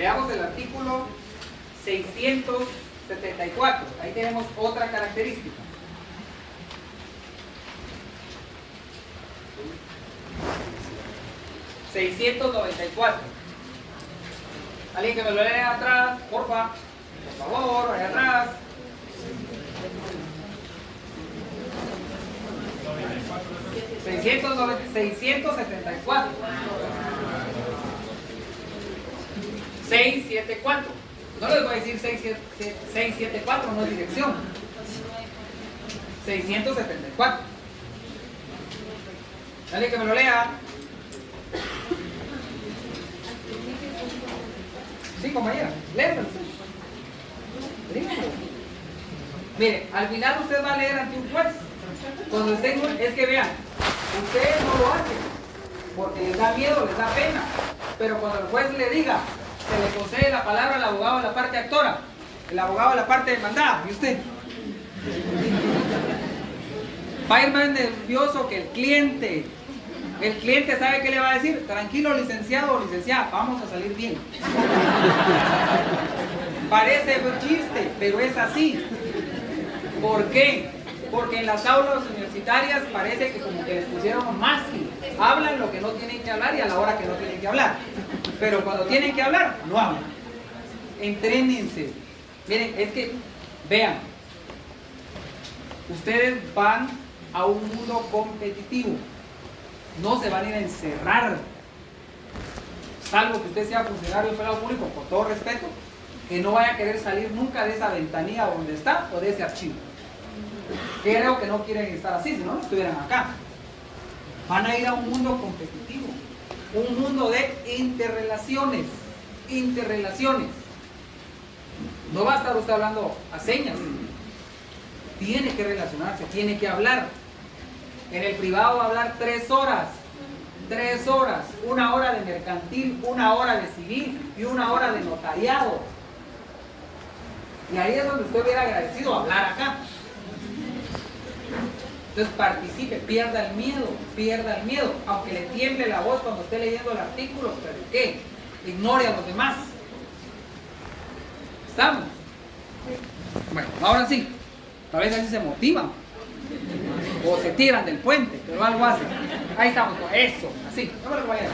Speaker 1: Veamos el artículo 674. Ahí tenemos otra característica. ...694... Alguien que me lo lea atrás, porfa. Por favor, allá atrás. 674. 674. No les voy a decir 674, no es dirección. 674. Alguien que me lo lea. Sí, compañera, léelo. Mire, al final usted va a leer ante un juez. Cuando estén, es que vean, ustedes no lo hacen porque les da miedo, les da pena. Pero cuando el juez le diga, se le concede la palabra al abogado de la parte actora, el abogado de la parte demandada, ¿y usted? Va a ir más nervioso que el cliente. El cliente sabe qué le va a decir. Tranquilo, licenciado o licenciada, vamos a salir bien. Parece un chiste, pero es así. ¿Por qué? Porque en las aulas universitarias parece que como que les pusieron un mástil. Hablan lo que no tienen que hablar y a la hora que no tienen que hablar. Pero cuando tienen que hablar, no hablan. Entrénense. Miren, es que, vean, ustedes van a un mundo competitivo. No se van a ir a encerrar. Salvo que usted sea funcionario empleado público, con todo respeto, que no vaya a querer salir nunca de esa ventanilla donde está o de ese archivo. Creo que no quieren estar así, si no, no estuvieran acá. Van a ir a un mundo competitivo, un mundo de interrelaciones. Interrelaciones. No va a estar usted hablando a señas. Tiene que relacionarse, tiene que hablar. En el privado va a hablar 3 horas. 3 horas. 1 hora de mercantil, 1 hora de civil y 1 hora de notariado. Y ahí es donde usted hubiera agradecido hablar acá. Entonces participe, pierda el miedo, aunque le tiemble la voz cuando esté leyendo el artículo, pero ¿qué? Ignore a los demás. ¿Estamos? Bueno, ahora sí, a veces así se motivan o se tiran del puente, pero algo hacen. Ahí estamos, eso, así, no me lo vayan.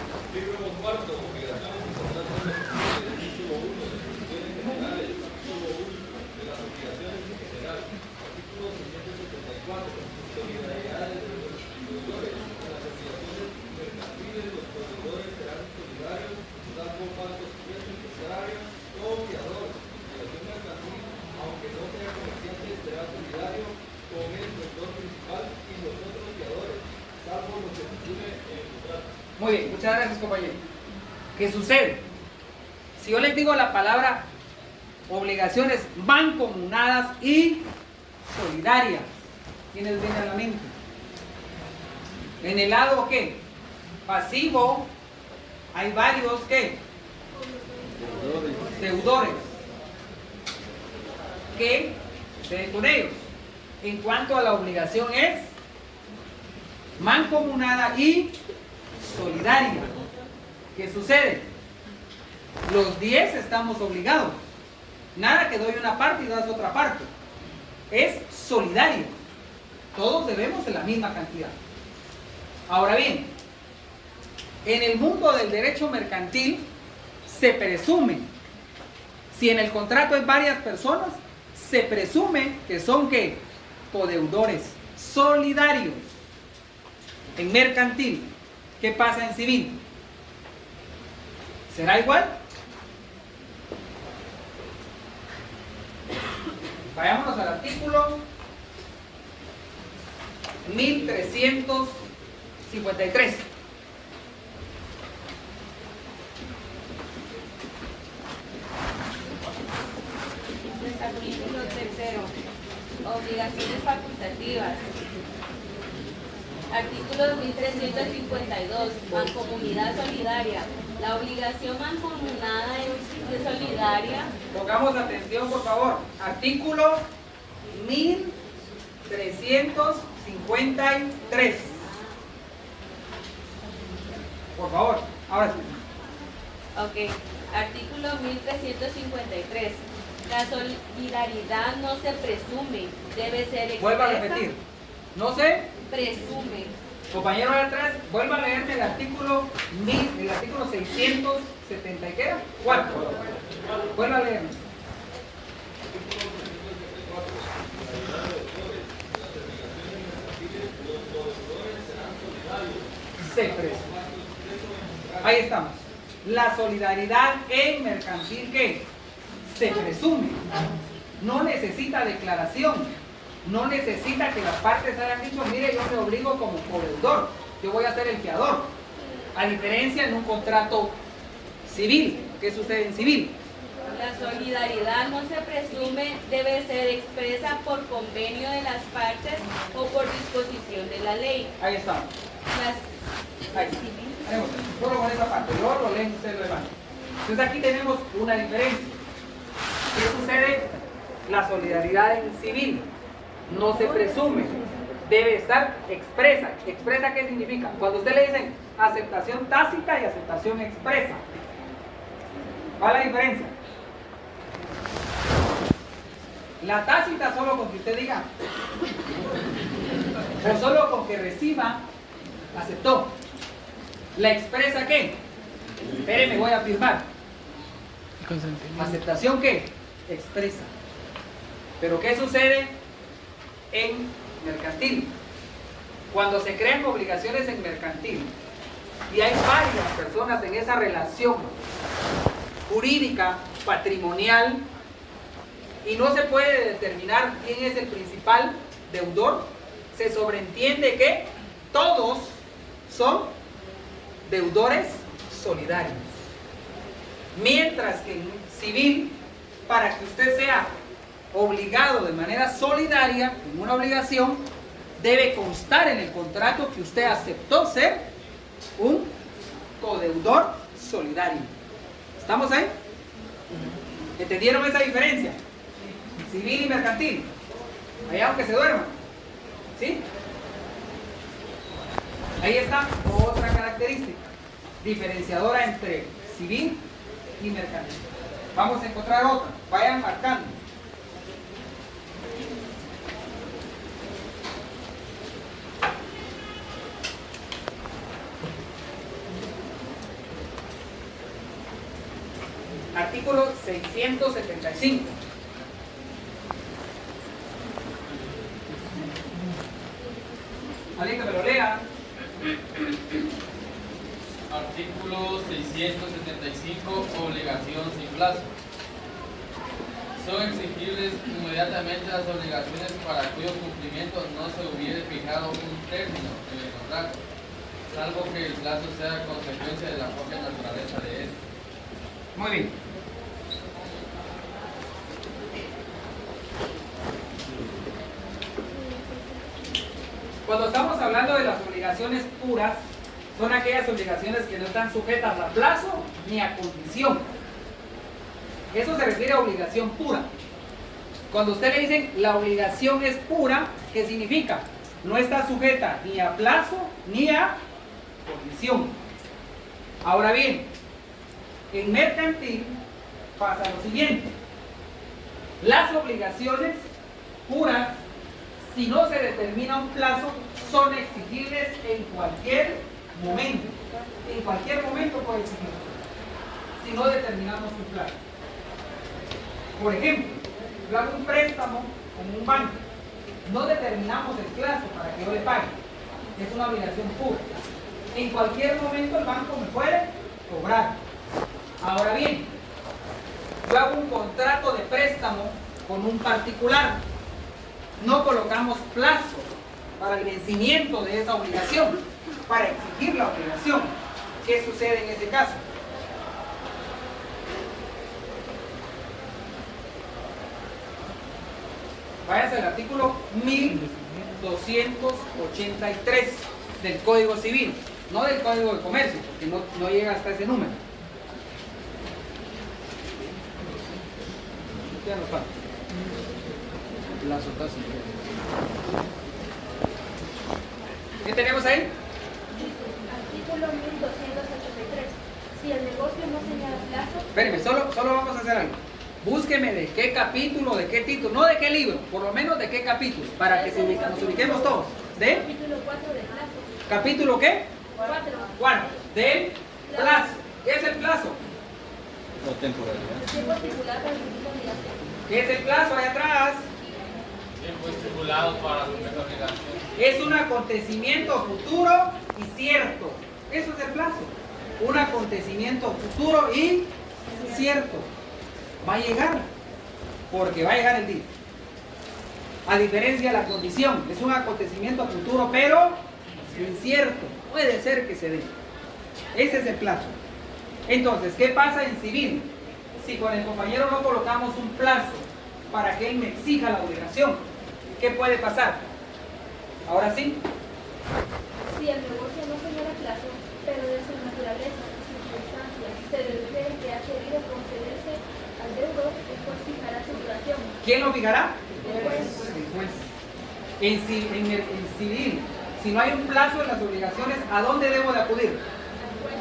Speaker 1: Muy bien, muchas gracias, compañero. ¿Qué sucede? Si yo les digo la palabra obligaciones mancomunadas y solidarias, ¿quiénes vienen a la mente? En el lado ¿qué? Pasivo, hay varios ¿qué? Deudores. ¿Qué sucede con ellos? En cuanto a la obligación es mancomunada y solidaria. ¿Qué sucede? Los 10 estamos obligados. Nada que doy una parte y das otra parte. Es solidario. Todos debemos de la misma cantidad. Ahora bien, en el mundo del derecho mercantil se presume, si en el contrato hay varias personas, se presume que son ¿qué? Codeudores solidarios. En mercantil, ¿qué pasa en civil? ¿Será igual? Vayámonos al artículo 1353.
Speaker 3: Artículo 3. Obligaciones facultativas. Artículo 1352. Mancomunidad solidaria. La obligación mancomunada es solidaria.
Speaker 1: Pongamos atención, por favor. Artículo 1353. Por favor, ahora sí.
Speaker 3: Ok.
Speaker 9: Artículo 1353. La solidaridad no se presume, debe ser expresa.
Speaker 1: Vuelva a repetir. No se
Speaker 9: Presume.
Speaker 1: compañero de atrás, vuelva a leerme el artículo 670 y qué era? 4. Vuelva a leerme. Se presume. Ahí estamos. La solidaridad en mercantil, ¿qué? Se presume. No necesita declaración. No necesita que las partes hayan dicho, mire, yo me obligo como proveedor, yo voy a ser el fiador. A diferencia en un contrato civil. ¿Qué sucede en civil?
Speaker 9: La solidaridad no se presume, debe ser expresa por convenio de las partes o por disposición de la ley.
Speaker 1: Ahí estamos. Ahí está. Haremos eso. Solo con esa parte. Yo lo leen, ustedes lo levantan. Entonces aquí tenemos una diferencia. ¿Qué sucede? La solidaridad en civil no se presume, debe estar expresa. ¿Expresa qué significa? Cuando usted le dicen aceptación tácita y aceptación expresa, ¿cuál es la diferencia? La tácita solo con que usted diga, o solo con que reciba, aceptó. ¿La expresa qué? Espéreme, voy a firmar. ¿Aceptación qué? Expresa. ¿Pero qué sucede en mercantil? Cuando se crean obligaciones en mercantil y hay varias personas en esa relación jurídica, patrimonial, y no se puede determinar quién es el principal deudor, se sobreentiende que todos son deudores solidarios. Mientras que en civil, para que usted sea obligado de manera solidaria en una obligación, debe constar en el contrato que usted aceptó ser un codeudor solidario. ¿Estamos ahí? ¿Entendieron esa diferencia? Civil y mercantil. Allá aunque se duerman. ¿Sí? Ahí está otra característica diferenciadora entre civil y mercantil. Vamos a encontrar otra. Vayan marcando. Artículo 675. ¿Alguien que me lo lea?
Speaker 5: Artículo 675, obligación sin plazo. Son exigibles inmediatamente las obligaciones para cuyo cumplimiento no se hubiere fijado un término en el contrato, salvo que el plazo sea consecuencia de la propia naturaleza de él.
Speaker 1: Muy bien. Cuando estamos hablando de las obligaciones puras, son aquellas obligaciones que no están sujetas a plazo ni a condición. Eso se refiere a obligación pura. Cuando usted le dicen la obligación es pura, ¿qué significa? No está sujeta ni a plazo ni a condición. Ahora bien, en mercantil pasa lo siguiente. Las obligaciones puras, si no se determina un plazo, son exigibles en cualquier momento. En cualquier momento puede exigirse, si no determinamos un plazo. Por ejemplo, yo hago un préstamo con un banco. No determinamos el plazo para que yo le pague. Es una obligación pura. En cualquier momento el banco me puede cobrar. Ahora bien, yo hago un contrato de préstamo con un particular. No colocamos plazo para el vencimiento de esa obligación, para exigir la obligación. ¿Qué sucede en ese caso? Váyanse al artículo 1283 del Código Civil, no del Código de Comercio, porque no llega hasta ese número. Ya nos falta.
Speaker 7: Plazo tácito.
Speaker 1: ¿Qué tenemos ahí?
Speaker 6: Artículo 1283. Si el negocio no señala plazo,
Speaker 1: Espérenme, solo vamos a hacer algo. Búsqueme de qué capítulo, de qué título, no de qué libro, por lo menos de qué capítulo, para que nos ubiquemos todos. ¿De?
Speaker 6: capítulo 4 de plazo.
Speaker 1: ¿Capítulo qué?
Speaker 6: 4.
Speaker 1: 4. Del plazo. ¿Qué es el plazo?
Speaker 7: O temporalidad.
Speaker 6: El tiempo estipulado para cumplir la obligación.
Speaker 1: ¿Qué es el plazo allá atrás?
Speaker 5: Tiempo estipulado para cumplir la obligación.
Speaker 1: Es un acontecimiento futuro y cierto. Eso es el plazo. Un acontecimiento futuro y cierto. Va a llegar, porque va a llegar el día. A diferencia de la condición, es un acontecimiento futuro, pero incierto. Puede ser que se dé. Ese es el plazo. Entonces, ¿qué pasa en civil? Si con el compañero no colocamos un plazo para que él me exija la obligación, ¿qué puede pasar? Ahora sí.
Speaker 6: Si el negocio no señala plazo, pero de su naturaleza y circunstancias se deduce que ha querido concederse al deudor, el juez fijará su duración.
Speaker 1: ¿Quién lo fijará?
Speaker 6: El juez.
Speaker 1: El juez. En civil, si no hay un plazo en las obligaciones, ¿a dónde debo de acudir?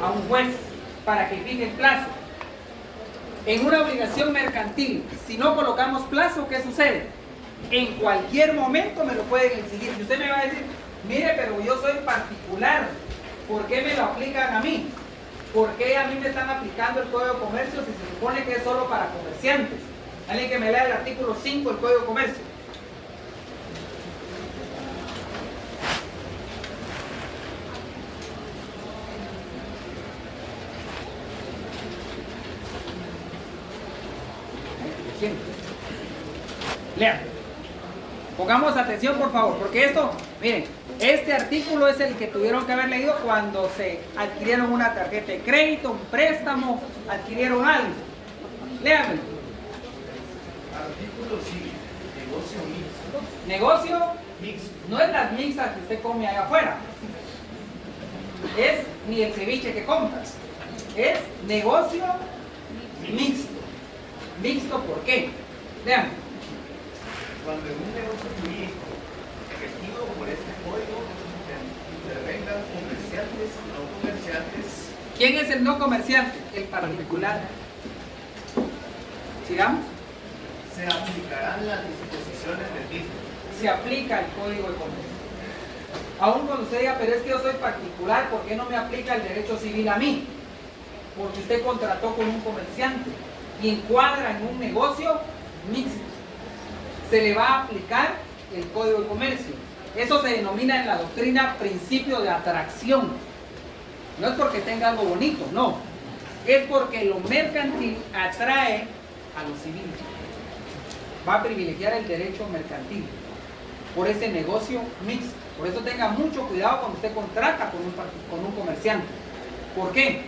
Speaker 1: A un juez para que fije el plazo. En una obligación mercantil, si no colocamos plazo, ¿qué sucede? En cualquier momento me lo pueden exigir. Y usted me va a decir, mire, pero yo soy particular, ¿por qué me lo aplican a mí? ¿Por qué a mí me están aplicando el Código de Comercio si se supone que es solo para comerciantes? Alguien que me lea el artículo 5 del Código de Comercio. Lean. Pongamos atención, por favor, porque esto, miren, este artículo es el que tuvieron que haber leído cuando se adquirieron una tarjeta de crédito, un préstamo, adquirieron algo. Léanlo.
Speaker 4: Artículo civil, negocio mixto.
Speaker 1: Negocio
Speaker 4: Mixto.
Speaker 1: no es las mixtas que usted come allá afuera. Es ni el ceviche que compras. Es negocio mixto. ¿Mixto por qué? Vean.
Speaker 4: Cuando en un negocio jurídico regido por este código intervengan comerciantes y no comerciantes,
Speaker 1: ¿Quién es el no comerciante? El particular. Sigamos.
Speaker 4: se aplicarán las disposiciones del mismo.
Speaker 1: Se aplica el Código de Comercio. Aún cuando usted diga, pero es que yo soy particular, ¿por qué no me aplica el derecho civil a mí? Porque usted contrató con un comerciante y encuadra en un negocio mixto. Se le va a aplicar el Código de Comercio. Eso se denomina en la doctrina principio de atracción. No es porque tenga algo bonito, no. Es porque lo mercantil atrae a lo civil. Va a privilegiar el derecho mercantil por ese negocio mixto. Por eso tenga mucho cuidado cuando usted contrata con un comerciante. ¿Por qué?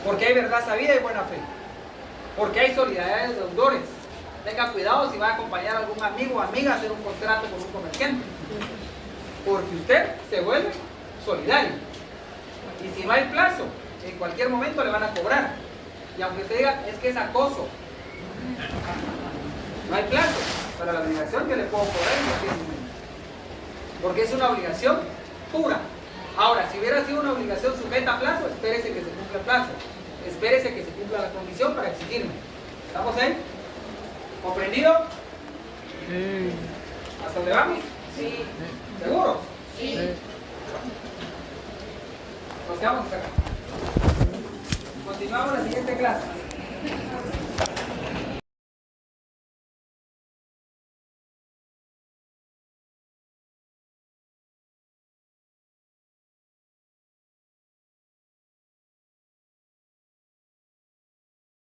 Speaker 1: Porque hay verdad sabida y buena fe. Porque hay solidaridad de deudores. Tenga cuidado si va a acompañar a algún amigo o amiga a hacer un contrato con un comerciante. Porque usted se vuelve solidario. Y si no hay plazo, en cualquier momento le van a cobrar. Y aunque usted diga, es que es acoso. No hay plazo. Para la obligación yo le puedo cobrar en cualquier momento. Porque es una obligación pura. Ahora, si hubiera sido una obligación sujeta a plazo, espérese que se cumpla el plazo. Espérese que se cumpla la condición para exigirme. ¿Estamos ahí? ¿Comprendido?
Speaker 7: Sí.
Speaker 1: ¿Hasta dónde vamos?
Speaker 3: Sí.
Speaker 1: ¿Seguros?
Speaker 3: Sí.
Speaker 1: Nos quedamos acá. Continuamos la siguiente clase.